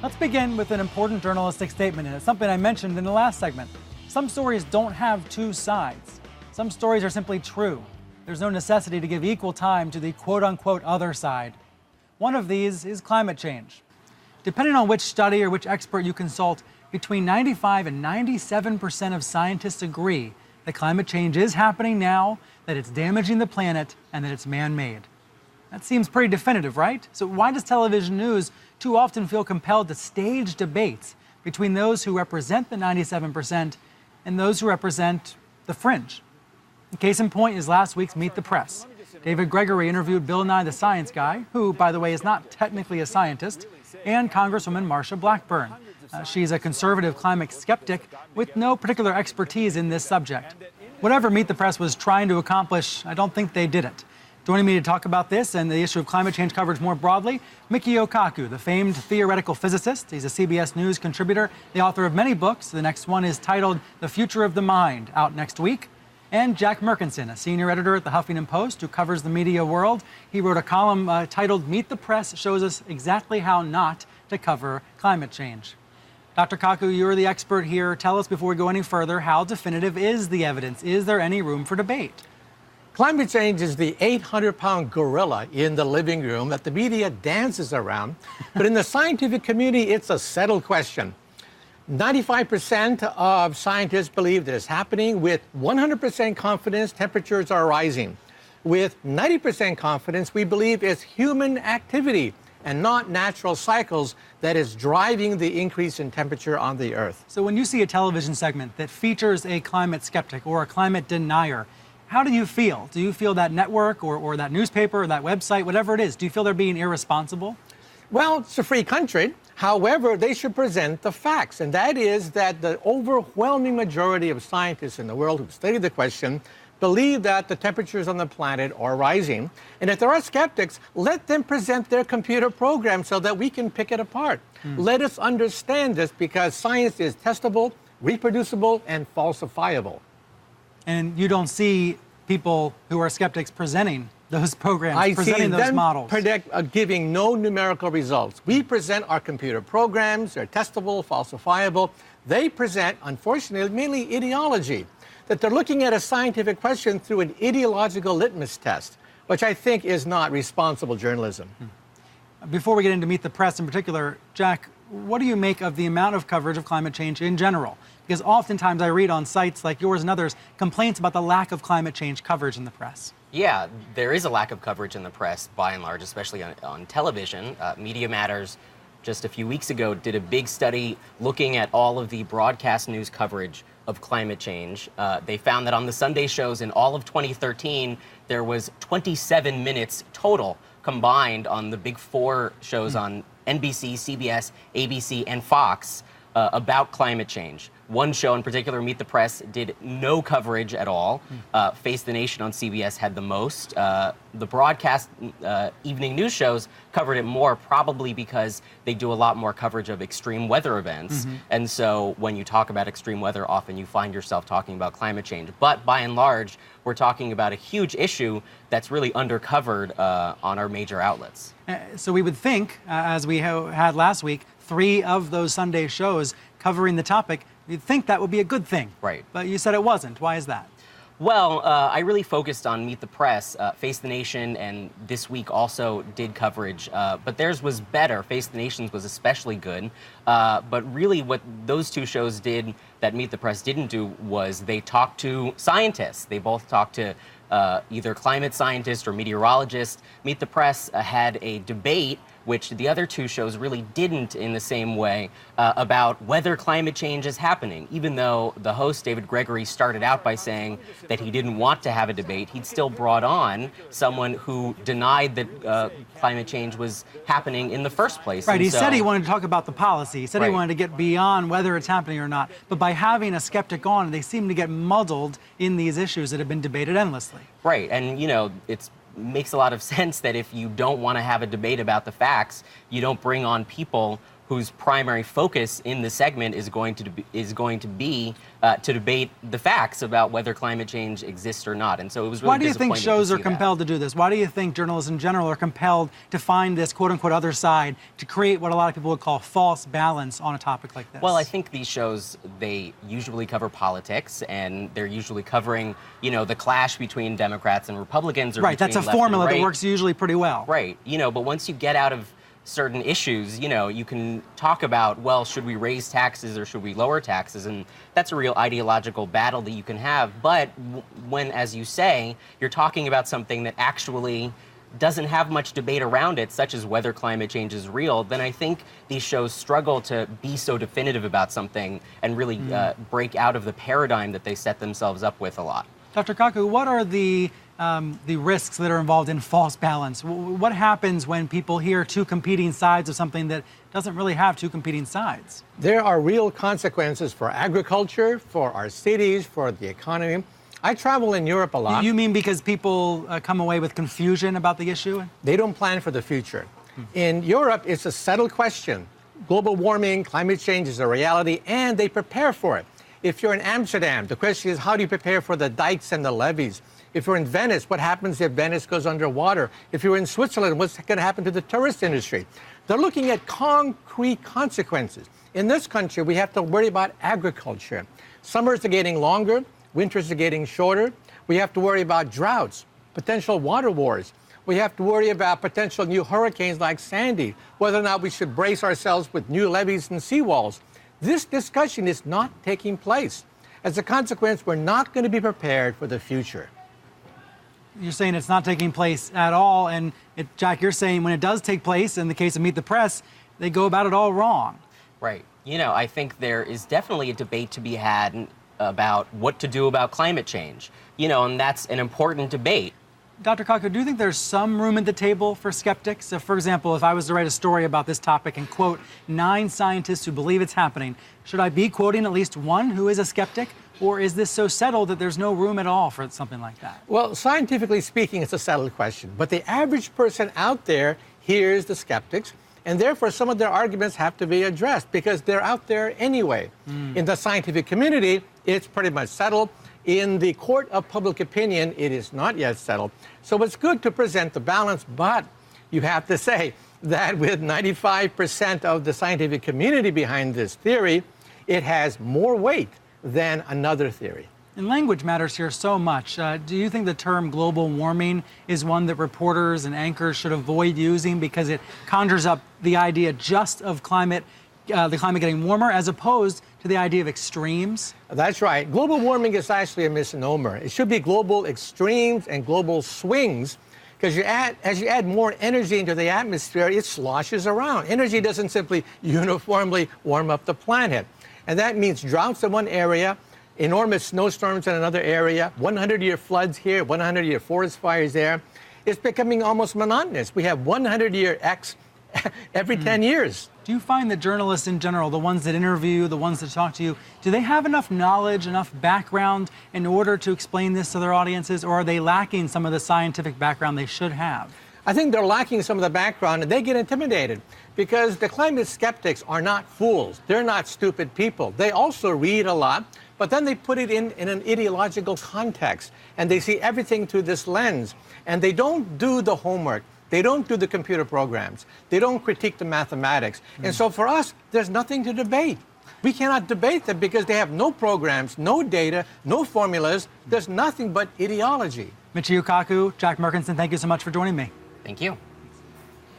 Let's begin with an important journalistic statement, and it's something I mentioned in the last segment. Some stories don't have two sides. Some stories are simply true. There's no necessity to give equal time to the quote-unquote other side. One of these is climate change. Depending on which study or which expert you consult, between 95 and 97% of scientists agree that climate change is happening now, that it's damaging the planet, and that it's man-made. That seems pretty definitive, right? So why does television news too often feel compelled to stage debates between those who represent the 97% and those who represent the fringe? Case in point is last week's Meet the Press. David Gregory interviewed Bill Nye the Science Guy, who, by the way, is not technically a scientist, and Congresswoman Marsha Blackburn. She's a conservative climate skeptic with no particular expertise in this subject. Whatever Meet the Press was trying to accomplish, I don't think they did it. Joining me to talk about this and the issue of climate change coverage more broadly, Michio Kaku, the famed theoretical physicist. He's a CBS News contributor, the author of many books. The next one is titled The Future of the Mind, out next week. And Jack Mirkinson, a senior editor at the Huffington Post who covers the media world. He wrote a column titled Meet the Press shows us exactly how not to cover climate change. Dr. Kaku, you're the expert here. Tell us before we go any further, how definitive is the evidence? Is there any room for debate? Climate change is the 800-pound gorilla in the living room that the media dances around. But in the scientific community, it's a settled question. 95% of scientists believe that it's happening. With 100% confidence, temperatures are rising. With 90% confidence, we believe it's human activity and not natural cycles that is driving the increase in temperature on the Earth. So when you see a television segment that features a climate skeptic or a climate denier, how do you feel? Do you feel that network or that newspaper or that website, whatever it is, do you feel they're being irresponsible? Well, it's a free country. However, they should present the facts, and that is that the overwhelming majority of scientists in the world who've studied the question believe that the temperatures on the planet are rising. And if there are skeptics, let them present their computer program so that we can pick it apart. Let us understand this, because science is testable, reproducible, and falsifiable. And you don't see people who are skeptics presenting those programs, I presenting see those them models. Giving no numerical results. We present our computer programs, they're testable, falsifiable. They present, unfortunately, mainly ideology, that they're looking at a scientific question through an ideological litmus test, which I think is not responsible journalism. Before we get into Meet the Press in particular, Jack, what do you make of the amount of coverage of climate change in general? Because oftentimes I read on sites like yours and others complaints about the lack of climate change coverage in the press. Yeah, there is a lack of coverage in the press, by and large, especially on television. Media Matters, just a few weeks ago, did a big study looking at all of the broadcast news coverage of climate change. They found that on the Sunday shows in all of 2013, there was 27 minutes total combined on the big four shows on NBC, CBS, ABC, and Fox about climate change. One show in particular, Meet the Press, did no coverage at all. Face the Nation on CBS had the most. The broadcast evening news shows covered it more, probably because they do a lot more coverage of extreme weather events. And so when you talk about extreme weather, often you find yourself talking about climate change. But by and large, we're talking about a huge issue that's really undercovered on our major outlets. So we would think, as we had last week, 3 of those Sunday shows covering the topic, you'd think that would be a good thing. Right. But you said it wasn't. Why is that? Well, I really focused on Meet the Press. Face the Nation and This Week also did coverage, but theirs was better. Face the Nation's was especially good. But really what those two shows did that Meet the Press didn't do was they talked to scientists. They both talked to either climate scientists or meteorologists. Meet the Press had a debate, which the other two shows really didn't in the same way, about whether climate change is happening. Even though the host, David Gregory, started out by saying that he didn't want to have a debate, he'd still brought on someone who denied that climate change was happening in the first place. Right, he said he wanted to talk about the policy. He said he Right. wanted to get beyond whether it's happening or not. But by having a skeptic on, they seem to get muddled in these issues that have been debated endlessly. Right, and you know, it makes a lot of sense that if you don't want to have a debate about the facts, you don't bring on people whose primary focus in the segment is going to be to debate the facts about whether climate change exists or not. And so it was really Why do you think disappointing shows to are see compelled to do this? Why do you think journalists in general are compelled to find this quote-unquote other side to create what a lot of people would call false balance on a topic like this? Well, I think these shows, they usually cover politics, and they're usually covering, you know, the clash between Democrats and Republicans. Or right, that's a left and formula right. that works usually pretty well. Right, you know, but once you get out of certain issues, you know, you can talk about, well, should we raise taxes or should we lower taxes? And that's a real ideological battle that you can have. But when, as you say, you're talking about something that actually doesn't have much debate around it, such as whether climate change is real, then I think these shows struggle to be so definitive about something and really break out of the paradigm that they set themselves up with a lot. Dr. Kaku, what are the risks that are involved in false balance? What happens when people hear two competing sides of something that doesn't really have two competing sides? There are real consequences for agriculture, for our cities, for the economy. I travel in Europe a lot. You mean because people come away with confusion about the issue? They don't plan for the future. In Europe, it's a settled question. Global warming, climate change is a reality, and they prepare for it. If you're in Amsterdam, the question is, how do you prepare for the dikes and the levees? If you're in Venice, what happens if Venice goes underwater? If you're in Switzerland, what's going to happen to the tourist industry? They're looking at concrete consequences. In this country, we have to worry about agriculture. Summers are getting longer, winters are getting shorter. We have to worry about droughts, potential water wars. We have to worry about potential new hurricanes like Sandy, whether or not we should brace ourselves with new levees and seawalls. This discussion is not taking place. As a consequence, we're not going to be prepared for the future. You're saying it's not taking place at all, and Jack, you're saying when it does take place, in the case of Meet the Press, they go about it all wrong. Right. You know, I think there is definitely a debate to be had about what to do about climate change. You know, and that's an important debate. Dr. Kaku, do you think there's some room at the table for skeptics? So, for example, if I was to write a story about this topic and quote 9 scientists who believe it's happening, should I be quoting at least one who is a skeptic? Or is this so settled that there's no room at all for something like that? Well, scientifically speaking, it's a settled question. But the average person out there hears the skeptics, and therefore some of their arguments have to be addressed because they're out there anyway. In the scientific community, it's pretty much settled. In the court of public opinion, it is not yet settled. So it's good to present the balance, but you have to say that with 95% of the scientific community behind this theory, it has more weight than another theory. And language matters here so much. Do you think the term global warming is one that reporters and anchors should avoid using because it conjures up the idea just of the climate getting warmer as opposed to the idea of extremes? That's right. Global warming is actually a misnomer. It should be global extremes and global swings, because as you add more energy into the atmosphere, it sloshes around. Energy doesn't simply uniformly warm up the planet. And that means droughts in one area, enormous snowstorms in another area, 100-year floods here, 100-year forest fires there. It's becoming almost monotonous. We have 100-year X every 10 years. Do you find that journalists in general, the ones that interview, the ones that talk to you, do they have enough knowledge, enough background in order to explain this to their audiences, or are they lacking some of the scientific background they should have? I think they're lacking some of the background, and they get intimidated because the climate skeptics are not fools. They're not stupid people. They also read a lot, but then they put it in an ideological context, and they see everything through this lens, and they don't do the homework. They don't do the computer programs. They don't critique the mathematics. And so for us, there's nothing to debate. We cannot debate them because they have no programs, no data, no formulas. There's nothing but ideology. Michio Kaku, Jack Mirkinson, thank you so much for joining me. Thank you.